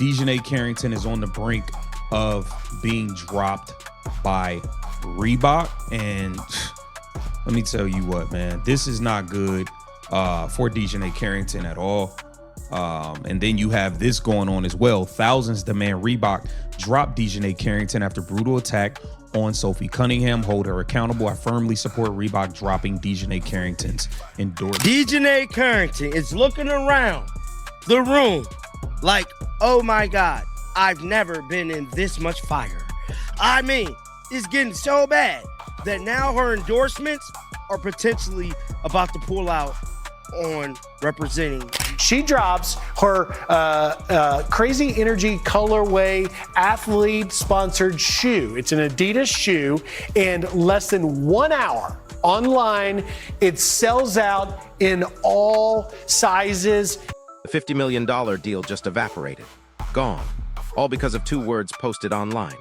Djonai Carrington is on the brink of being dropped by Reebok, and let me tell you what, man, this is not good for Djonai Carrington at all. And then you have this going on as well. Thousands demand Reebok drop Djonai Carrington after brutal attack on Sophie Cunningham. Hold her accountable. I firmly support Reebok dropping Djonai Carrington's endorsement. Djonai Carrington is looking around the room like, oh my God, I've never been in this much fire. I mean, it's getting so bad that now her endorsements are potentially about to pull out on representing. She drops her Crazy Energy colorway athlete-sponsored shoe. It's an Adidas shoe, and less than 1 hour online, it sells out in all sizes. The $50 million deal just evaporated. Gone. All because of 2 words posted online.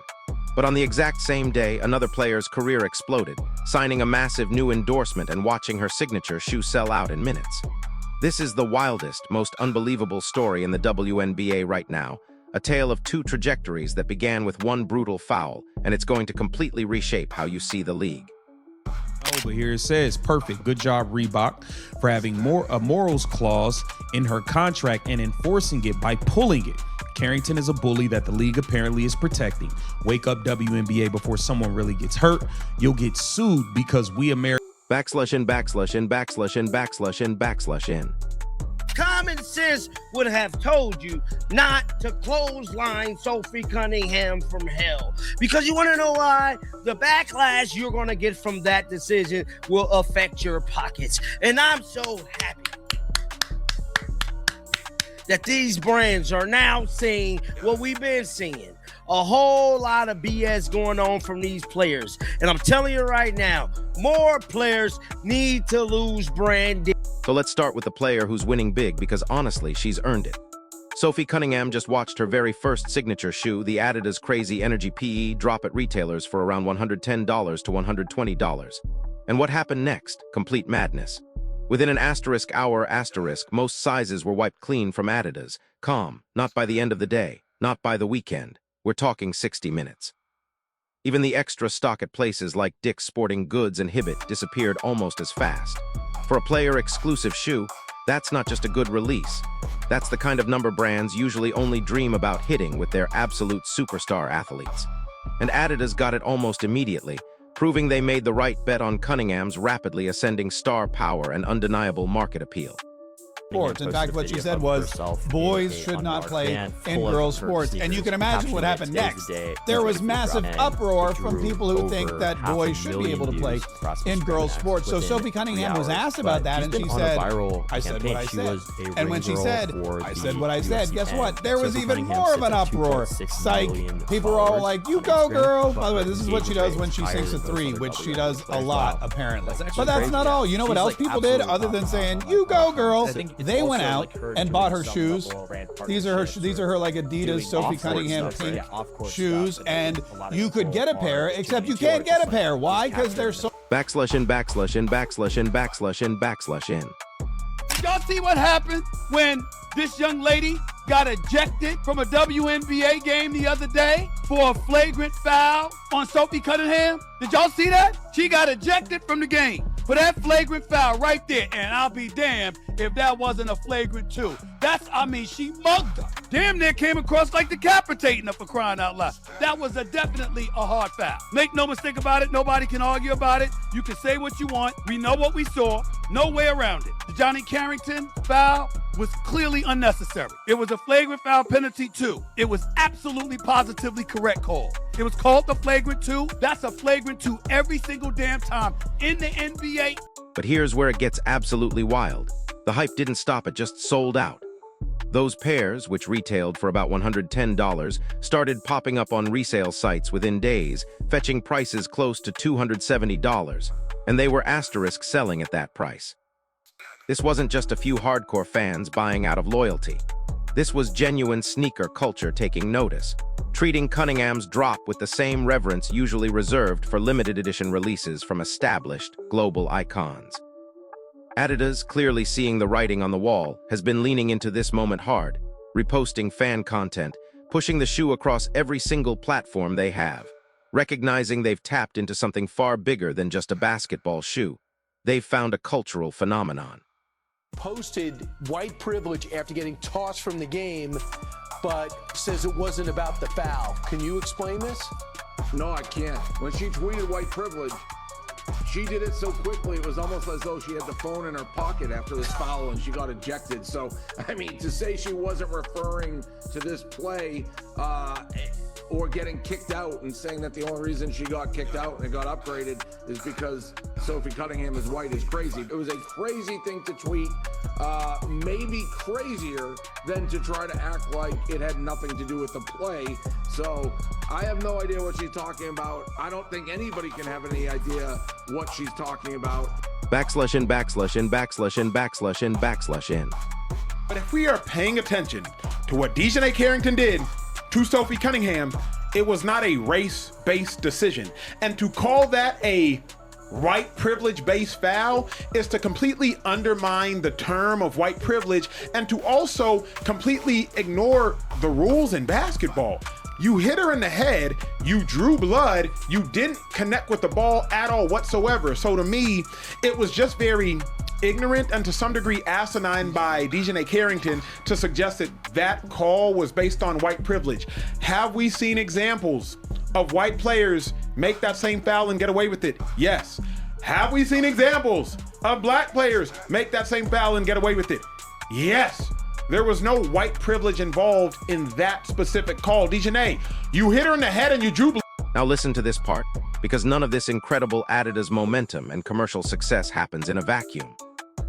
But on the exact same day, another player's career exploded, signing a massive new endorsement and watching her signature shoe sell out in minutes. This is the wildest, most unbelievable story in the WNBA right now, a tale of 2 trajectories that began with one brutal foul, and it's going to completely reshape how you see the league. Oh, but here it says, perfect. Good job, Reebok, for having a morals clause in her contract and enforcing it by pulling it. Carrington is a bully that the league apparently is protecting. Wake up, WNBA, before someone really gets hurt. You'll get sued because we Americans. /in, /in. Common sense would have told you not to clothesline Sophie Cunningham from hell. Because you want to know why? The backlash you're going to get from that decision will affect your pockets. And I'm so happy that these brands are now seeing what we've been seeing. A whole lot of BS going on from these players. And I'm telling you right now, more players need to lose brand. So let's start with the player who's winning big, because honestly, she's earned it. Sophie Cunningham just watched her very first signature shoe, the Adidas Crazy Energy PE, drop at retailers for around $110 to $120. And what happened next? Complete madness. Within an hour, most sizes were wiped clean from Adidas. Not by the end of the day, not by the weekend. We're talking 60 minutes. Even the extra stock at places like Dick's Sporting Goods and Hibbett disappeared almost as fast. For a player-exclusive shoe, that's not just a good release. That's the kind of number brands usually only dream about hitting with their absolute superstar athletes. And Adidas got it almost immediately, proving they made the right bet on Cunningham's rapidly ascending star power and undeniable market appeal. Sports. In fact, what she said was boys should not play in girls' sports. And you can imagine what happened next. There was massive uproar from people who think that boys should be able to play in girls' sports. So Sophie Cunningham was asked about that, and she said, I said what I said. And when she said, I said what I said, guess what? There was even more of an uproar. Psych. People were all like, you go, girl. By the way, this is what she does when she sinks a 3, which she does a lot, apparently. But that's not all. You know what else people did other than saying, you go, girl? They went out and bought her shoes. These are her like Adidas Sophie Cunningham pink shoes, and you could get a pair, except you can't get a pair. Why? Because they're so /in. Y'all see what happened when this young lady got ejected from a WNBA game the other day for a flagrant foul on Sophie Cunningham? Did y'all see that? She got ejected from the game for that flagrant foul right there, and I'll be damned if that wasn't a flagrant 2. She mugged her. Damn near came across like decapitating her, for crying out loud. That was definitely a hard foul. Make no mistake about it, nobody can argue about it. You can say what you want. We know what we saw. No way around it. The Djonai Carrington foul was clearly unnecessary. It was a flagrant foul penalty 2. It was absolutely positively correct call. It was called the flagrant 2. That's a flagrant 2 every single damn time in the NBA. But here's where it gets absolutely wild. The hype didn't stop, it just sold out. Those pairs, which retailed for about $110, started popping up on resale sites within days, fetching prices close to $270, and they were asterisk selling at that price. This wasn't just a few hardcore fans buying out of loyalty. This was genuine sneaker culture taking notice, treating Cunningham's drop with the same reverence usually reserved for limited edition releases from established global icons. Adidas, clearly seeing the writing on the wall, has been leaning into this moment hard, reposting fan content, pushing the shoe across every single platform they have. Recognizing they've tapped into something far bigger than just a basketball shoe, they've found a cultural phenomenon. Posted white privilege after getting tossed from the game, but says it wasn't about the foul. Can you explain this? No, I can't. When she tweeted white privilege, she did it so quickly, it was almost as though she had the phone in her pocket after this foul and she got ejected. So, I mean, to say she wasn't referring to this play or getting kicked out and saying that the only reason she got kicked out and got upgraded is because Sophie Cunningham is white is crazy. It was a crazy thing to tweet, maybe crazier than to try to act like it had nothing to do with the play. So I have no idea what she's talking about. I don't think anybody can have any idea what she's talking about. /in, /in. But if we are paying attention to what Djonai Carrington did to Sophie Cunningham, it was not a race-based decision. And to call that a white privilege-based foul is to completely undermine the term of white privilege and to also completely ignore the rules in basketball. You hit her in the head, you drew blood, you didn't connect with the ball at all whatsoever. So to me, it was just very ignorant and to some degree asinine by Djonai Carrington to suggest that that call was based on white privilege. Have we seen examples of white players make that same foul and get away with it? Yes. Have we seen examples of black players make that same foul and get away with it? Yes. There was no white privilege involved in that specific call. Djonai, you hit her in the head and you drew blood. Now listen to this part, because none of this incredible Adidas momentum and commercial success happens in a vacuum.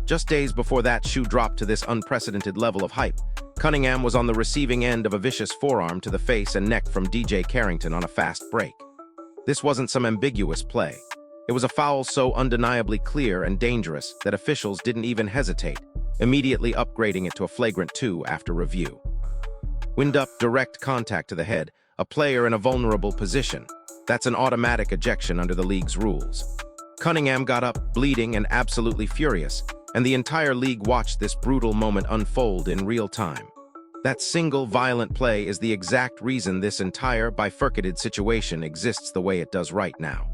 Just days before that shoe dropped to this unprecedented level of hype, Cunningham was on the receiving end of a vicious forearm to the face and neck from Djonai Carrington on a fast break. This wasn't some ambiguous play. It was a foul so undeniably clear and dangerous that officials didn't even hesitate, immediately upgrading it to a flagrant 2 after review. Wind up direct contact to the head, a player in a vulnerable position. That's an automatic ejection under the league's rules. Cunningham got up, bleeding and absolutely furious, and the entire league watched this brutal moment unfold in real time. That single violent play is the exact reason this entire bifurcated situation exists the way it does right now.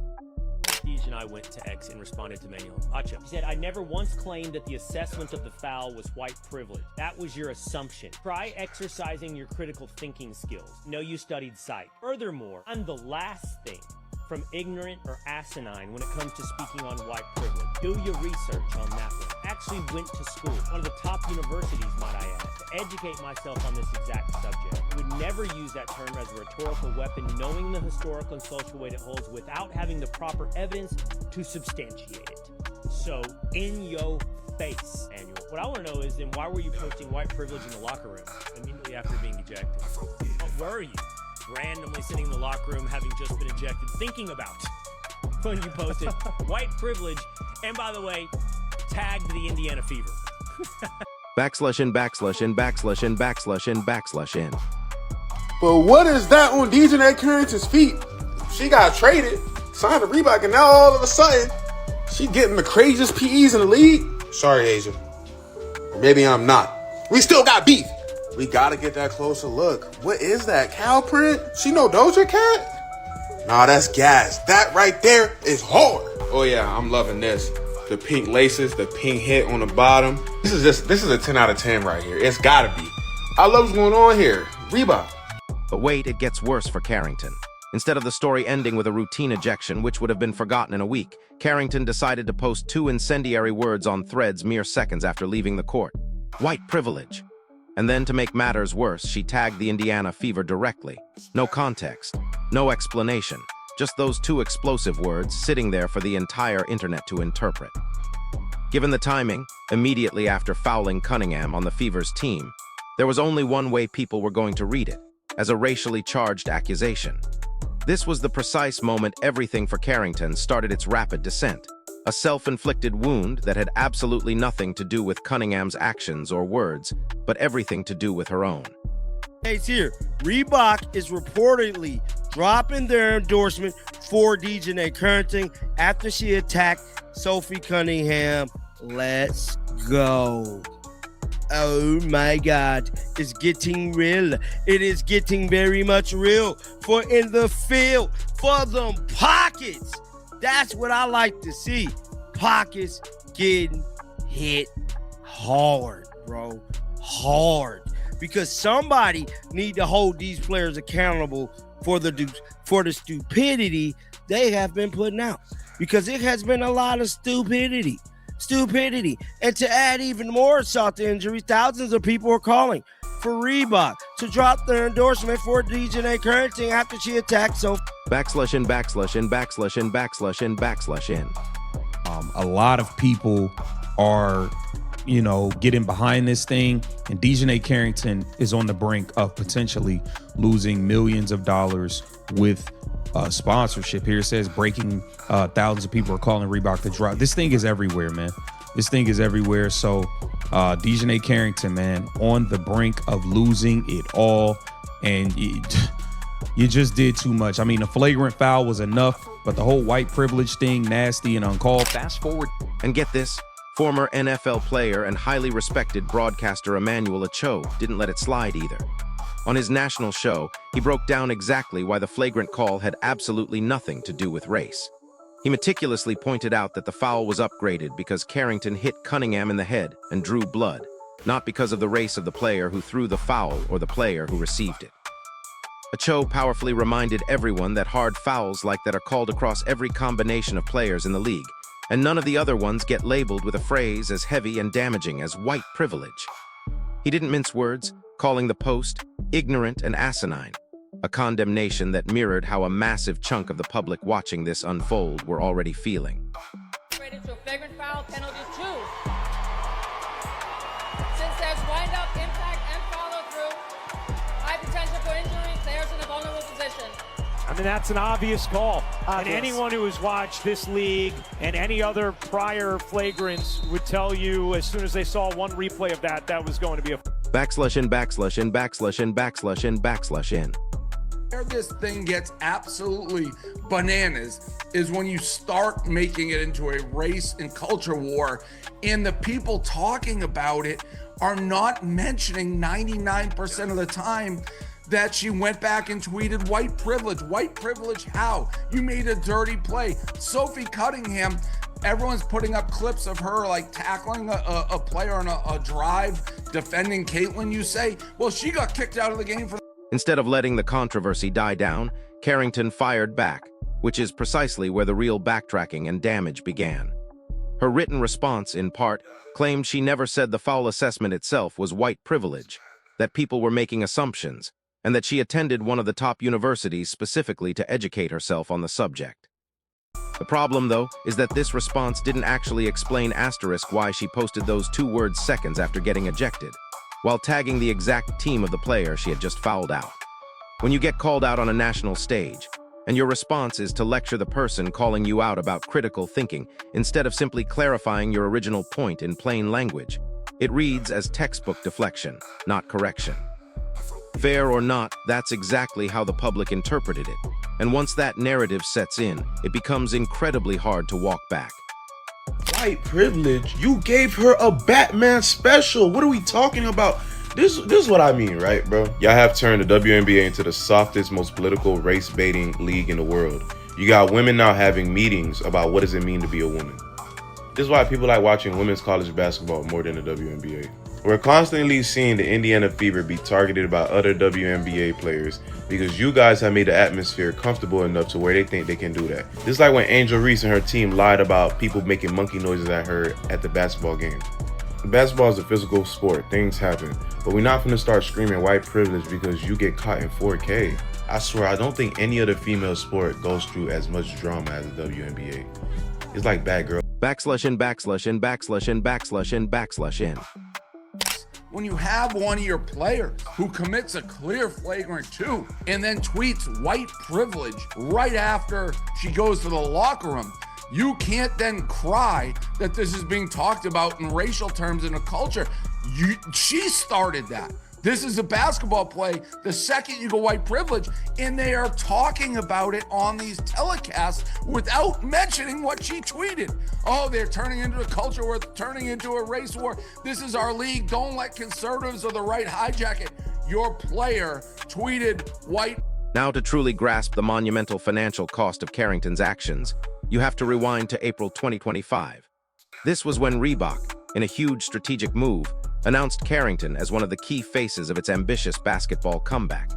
Djonai went to X and responded to Manuel. Acha. He said, I never once claimed that the assessment of the foul was white privilege. That was your assumption. Try exercising your critical thinking skills. Know you studied psych. Furthermore, I'm the last thing from ignorant or asinine when it comes to speaking on white privilege. Do your research on that one. Actually went to school, one of the top universities, might I add, to educate myself on this exact subject. Would never use that term as a rhetorical weapon, knowing the historical and social weight it holds without having the proper evidence to substantiate it. So, in your face, Annual. What I want to know is, then why were you posting white privilege in the locker room immediately after being ejected? Where are you? Randomly sitting in the locker room having just been ejected, thinking about when you posted white privilege, and by the way, tagged the Indiana Fever. /in. But what is that on Djonai Carrington's feet? She got traded, signed to Reebok, and now all of a sudden, she getting the craziest PEs in the league? Sorry, Asia. Or maybe I'm not. We still got beef. We gotta get that closer look. What is that, cow print? She no Doja Cat? Nah, that's gas. That right there is hard. Oh yeah, I'm loving this. The pink laces, the pink hit on the bottom. This is a 10 out of 10 right here. It's gotta be. I love what's going on here. Reebok. But wait, it gets worse for Carrington. Instead of the story ending with a routine ejection, which would have been forgotten in a week, Carrington decided to post 2 incendiary words on Threads mere seconds after leaving the court. White privilege. And then to make matters worse, she tagged the Indiana Fever directly. No context, no explanation, just those 2 explosive words sitting there for the entire internet to interpret. Given the timing, immediately after fouling Cunningham on the Fever's team, there was only one way people were going to read it, as a racially charged accusation. This was the precise moment everything for Carrington started its rapid descent. A self-inflicted wound that had absolutely nothing to do with Cunningham's actions or words, but everything to do with her own. It's here. Reebok is reportedly dropping their endorsement for Djonai Carrington after she attacked Sophie Cunningham. Let's go. Oh my God, it's getting real. It is getting very much real for in the field, for them pockets. That's what I like to see. Pockets getting hit hard, bro. Hard. Because somebody need to hold these players accountable for the stupidity they have been putting out. Because it has been a lot of stupidity. And to add even more salt to injuries, thousands of people are calling for Reebok to drop their endorsement for Djonai Carrington after she attacked Sophie. /in. A lot of people are, getting behind this thing, and Djonai Carrington is on the brink of potentially losing millions of dollars with sponsorship. Here it says breaking thousands of people are calling Reebok to drop. This thing is everywhere, man. This thing is everywhere. So Djonai Carrington, man, on the brink of losing it all, and you just did too much. I mean, a flagrant foul was enough, but the whole white privilege thing, nasty and uncalled. Fast forward and get this. Former NFL player and highly respected broadcaster Emmanuel Acho didn't let it slide either. On his national show, he broke down exactly why the flagrant call had absolutely nothing to do with race. He meticulously pointed out that the foul was upgraded because Carrington hit Cunningham in the head and drew blood, not because of the race of the player who threw the foul or the player who received it. Acho powerfully reminded everyone that hard fouls like that are called across every combination of players in the league, and none of the other ones get labeled with a phrase as heavy and damaging as white privilege. He didn't mince words, calling the post ignorant and asinine, a condemnation that mirrored how a massive chunk of the public watching this unfold were already feeling. To a flagrant foul, penalties too. Since there's wind-up, impact, and follow-through, high potential for injury, players in a vulnerable position. I mean, that's an obvious call. And anyone who has watched this league and any other prior flagrants would tell you as soon as they saw one replay of that, that was going to be a /in. Where this thing gets absolutely bananas is when you start making it into a race and culture war, and the people talking about it are not mentioning 99% of the time that she went back and tweeted white privilege. White privilege how? You made a dirty play. Sophie Cunningham, everyone's putting up clips of her like tackling a player on a drive, defending Caitlin. You say, well, she got kicked out of the game for... Instead of letting the controversy die down, Carrington fired back, which is precisely where the real backtracking and damage began. Her written response, in part, claimed she never said the foul assessment itself was white privilege, that people were making assumptions, and that she attended one of the top universities specifically to educate herself on the subject. The problem, though, is that this response didn't actually explain why she posted those 2 words seconds after getting ejected, while tagging the exact team of the player she had just fouled out. When you get called out on a national stage, and your response is to lecture the person calling you out about critical thinking instead of simply clarifying your original point in plain language, it reads as textbook deflection, not correction. Fair or not, that's exactly how the public interpreted it, and once that narrative sets in, it becomes incredibly hard to walk back. White privilege? You gave her a Batman special. What are we talking about? This is what I mean, right, bro? Y'all have turned the WNBA into the softest, most political, race-baiting league in the world. You got women now having meetings about what does it mean to be a woman. This is why people like watching women's college basketball more than the WNBA. We're constantly seeing the Indiana Fever be targeted by other WNBA players because you guys have made the atmosphere comfortable enough to where they think they can do that. This is like when Angel Reese and her team lied about people making monkey noises at her at the basketball game. Basketball is a physical sport, things happen, but we're not gonna start screaming white privilege because you get caught in 4K. I swear, I don't think any other female sport goes through as much drama as the WNBA. It's like bad girl. /in. When you have one of your players who commits a clear flagrant 2 and then tweets white privilege right after she goes to the locker room, you can't then cry that this is being talked about in racial terms in a culture. She started that. This is a basketball play. The second you go white privilege, and they are talking about it on these telecasts without mentioning what she tweeted. Oh, they're turning into a culture war, turning into a race war. This is our league. Don't let conservatives or the right hijack it. Your player tweeted white. Now, to truly grasp the monumental financial cost of Carrington's actions, you have to rewind to April 2025. This was when Reebok, in a huge strategic move, announced Carrington as one of the key faces of its ambitious basketball comeback.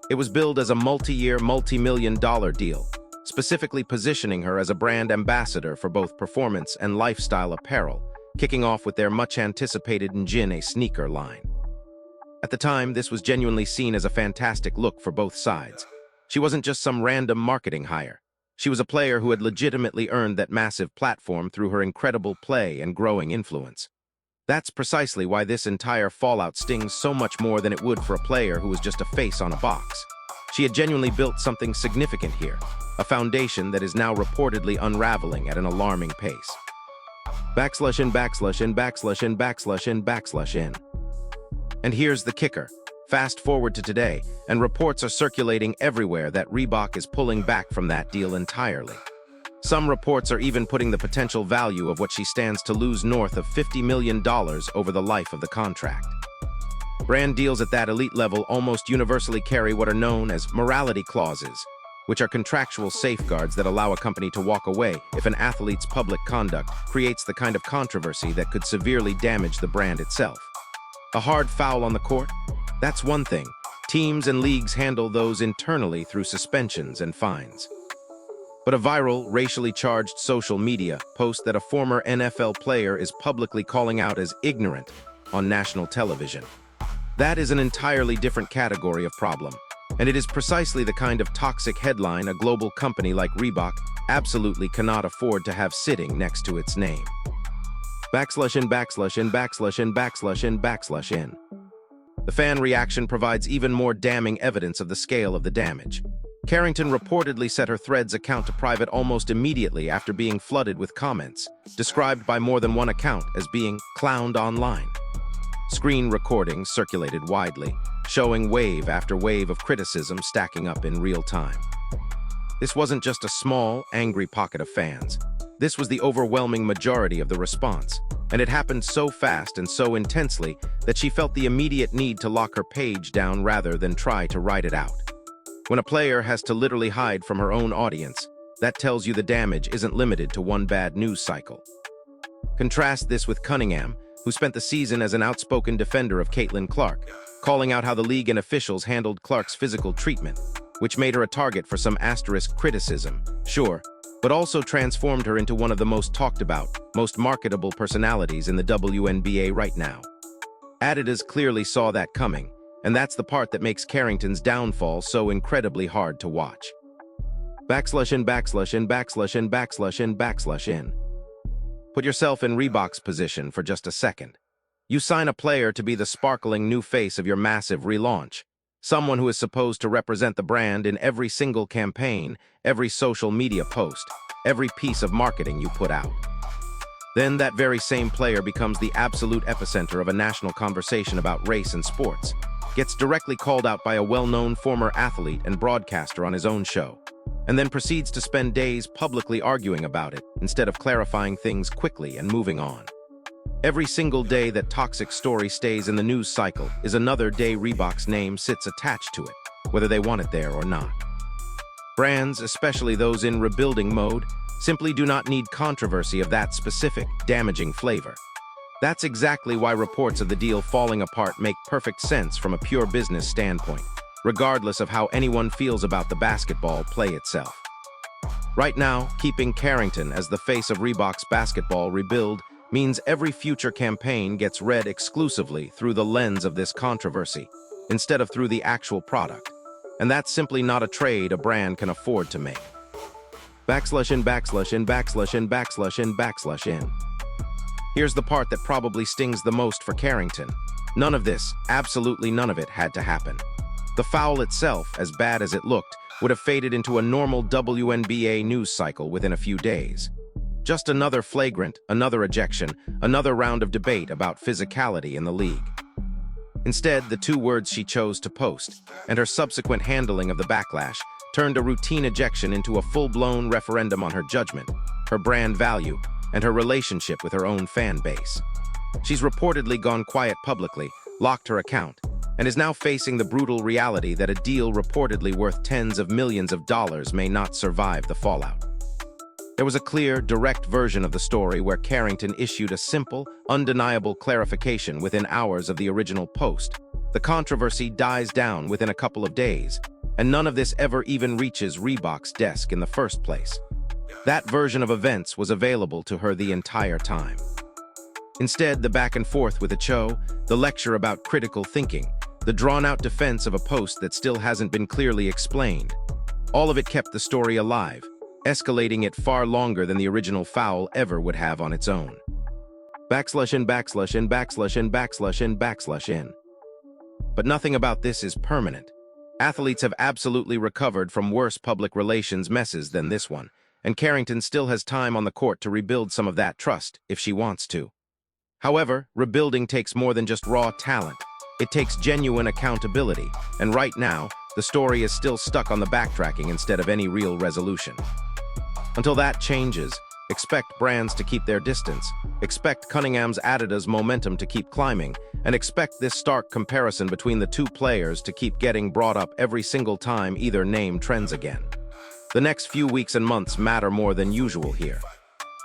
It was billed as a multi-year, multi-million-dollar deal, specifically positioning her as a brand ambassador for both performance and lifestyle apparel, kicking off with their much-anticipated Djonai sneaker line. At the time, this was genuinely seen as a fantastic look for both sides. She wasn't just some random marketing hire. She was a player who had legitimately earned that massive platform through her incredible play and growing influence. That's precisely why this entire fallout stings so much more than it would for a player who was just a face on a box. She had genuinely built something significant here, a foundation that is now reportedly unraveling at an alarming pace. /in. And here's the kicker. Fast forward to today, and reports are circulating everywhere that Reebok is pulling back from that deal entirely. Some reports are even putting the potential value of what she stands to lose north of $50 million over the life of the contract. Brand deals at that elite level almost universally carry what are known as morality clauses, which are contractual safeguards that allow a company to walk away if an athlete's public conduct creates the kind of controversy that could severely damage the brand itself. A hard foul on the court? That's one thing. Teams and leagues handle those internally through suspensions and fines. But a viral, racially charged social media post that a former NFL player is publicly calling out as ignorant on national television. That is an entirely different category of problem, and it is precisely the kind of toxic headline a global company like Reebok absolutely cannot afford to have sitting next to its name. /in. The fan reaction provides even more damning evidence of the scale of the damage. Carrington reportedly set her Threads account to private almost immediately after being flooded with comments, described by more than one account as being clowned online. Screen recordings circulated widely, showing wave after wave of criticism stacking up in real time. This wasn't just a small, angry pocket of fans. This was the overwhelming majority of the response, and it happened so fast and so intensely that she felt the immediate need to lock her page down rather than try to write it out. When a player has to literally hide from her own audience, that tells you the damage isn't limited to one bad news cycle. Contrast this with Cunningham, who spent the season as an outspoken defender of Caitlin Clark, calling out how the league and officials handled Clark's physical treatment, which made her a target for some asterisk criticism, sure, but also transformed her into one of the most talked about, most marketable personalities in the WNBA right now. Adidas clearly saw that coming, and that's the part that makes Carrington's downfall so incredibly hard to watch. /in. Put yourself in Reebok's position for just a second. You sign a player to be the sparkling new face of your massive relaunch, someone who is supposed to represent the brand in every single campaign, every social media post, every piece of marketing you put out. Then that very same player becomes the absolute epicenter of a national conversation about race and sports, gets directly called out by a well-known former athlete and broadcaster on his own show, and then proceeds to spend days publicly arguing about it instead of clarifying things quickly and moving on. Every single day that toxic story stays in the news cycle is another day Reebok's name sits attached to it, whether they want it there or not. Brands, especially those in rebuilding mode, simply do not need controversy of that specific, damaging flavor. That's exactly why reports of the deal falling apart make perfect sense from a pure business standpoint, regardless of how anyone feels about the basketball play itself. Right now, keeping Carrington as the face of Reebok's basketball rebuild means every future campaign gets read exclusively through the lens of this controversy, instead of through the actual product. And that's simply not a trade a brand can afford to make. /in. Here's the part that probably stings the most for Carrington. None of this, absolutely none of it, had to happen. The foul itself, as bad as it looked, would have faded into a normal WNBA news cycle within a few days. Just another flagrant, another ejection, another round of debate about physicality in the league. Instead, the 2 words she chose to post, and her subsequent handling of the backlash, turned a routine ejection into a full-blown referendum on her judgment, her brand value, and her relationship with her own fan base. She's reportedly gone quiet publicly, locked her account, and is now facing the brutal reality that a deal reportedly worth tens of millions of dollars may not survive the fallout. There was a clear, direct version of the story where Carrington issued a simple, undeniable clarification within hours of the original post. The controversy dies down within a couple of days, and none of this ever even reaches Reebok's desk in the first place. That version of events was available to her the entire time. Instead, the back and forth with Cho, the lecture about critical thinking, the drawn-out defense of a post that still hasn't been clearly explained, all of it kept the story alive, escalating it far longer than the original foul ever would have on its own. /in, /in. But nothing about this is permanent. Athletes have absolutely recovered from worse public relations messes than this one, and Carrington still has time on the court to rebuild some of that trust if she wants to. However, rebuilding takes more than just raw talent. It takes genuine accountability, and right now, the story is still stuck on the backtracking instead of any real resolution. Until that changes, expect brands to keep their distance, expect Cunningham's Adidas momentum to keep climbing, and expect this stark comparison between the 2 players to keep getting brought up every single time either name trends again. The next few weeks and months matter more than usual here.